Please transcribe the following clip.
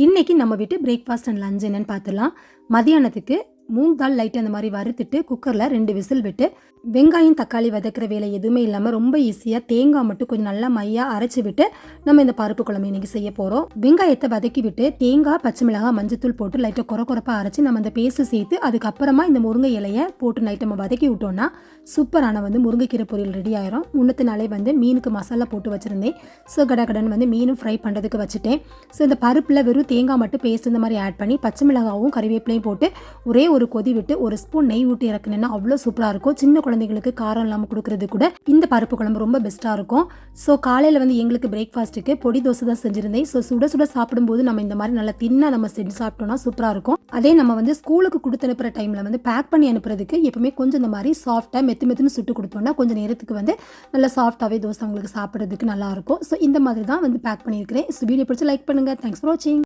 இன்னைக்கு நம்ம வீட்டு பிரேக்ஃபாஸ்ட் அண்ட் லஞ்ச் என்னன்னு பார்த்துடலாம். மதியானத்துக்கு மூங் தால் லைட் அந்த மாதிரி வறுத்துட்டு குக்கரில் 2 விசில் விட்டு வெங்காயம் தக்காளி வதக்கிற வேலை எதுவுமே இல்லாமல் ரொம்ப ஈஸியாக தேங்காய் மட்டும் கொஞ்சம் நல்லா மையாக அரைச்சி விட்டு நம்ம இந்த பருப்பு குழம்பு இன்றைக்கி செய்ய போகிறோம். வெங்காயத்தை வதக்கி விட்டு தேங்காய் பச்சை மிளகாய் மஞ்சத்தூள் போட்டு லைட்டாக குறப்பாக அரைச்சி நம்ம அந்த பேஸ்ட்டு சேர்த்து அதுக்கப்புறமா இந்த முருங்கை இலையை போட்டு நைட்டு நம்ம வதக்கி விட்டோம்னா சூப்பரான முருங்கைக்கீரை பொரியல் ரெடி ஆயிரும். முன்னத்து நாளே மீனுக்கு மசாலா போட்டு வச்சுருந்தேன். ஸோ கடகடன் மீனும் ஃப்ரை பண்ணுறதுக்கு வச்சுட்டேன். ஸோ இந்த பருப்பில் வெறும் தேங்காய் மட்டும் பேஸ்ட் இந்த மாதிரி ஆட் பண்ணி பச்சை மிளகாவும் கறிவேப்பிலையும் போட்டு ஒரே ஒரு கொதி விட்டு ஒரு ஸ்பூன் நெய் ஊற்றி இறக்குனேன்னா அவ்வளோ சூப்பராக இருக்கும். சின்ன குழந்தைங்களுக்கு காரம் இல்லாமல் கொடுக்குறது கூட இந்த பருப்பு குழம்பு ரொம்ப பெஸ்ட்டாக இருக்கும். ஸோ காலையில் எங்களுக்கு பிரேக்ஃபாஸ்ட்டுக்கு பொடி தோசை தான் செஞ்சுருந்தேன். ஸோ சுட சுட சாப்பிடும்போது நம்ம இந்த மாதிரி நல்லா தின்னா நம்ம செஞ்சு சாப்பிட்டோம்னா சூப்பராக இருக்கும். அதே நம்ம ஸ்கூலுக்கு கொடுத்து அனுப்புகிற டைமில் பேக் பண்ணி அனுப்புறதுக்கு எப்பவுமே கொஞ்சம் இந்த மாதிரி சாஃப்டாக மெத்துன்னு சுட்டு கொடுத்தோம்னா கொஞ்சம் நேரத்துக்கு நல்லா சாஃப்டாகவே தோசை உங்களுக்கு சாப்பிட்றதுக்கு நல்லாயிருக்கும். ஸோ இந்த மாதிரி தான் பேக் பண்ணியிருக்கிறேன். ஸோ வீடியோ பிடிச்சி லைக் பண்ணுங்கள். தேங்க்ஸ் ஃபார் வாட்சிங்.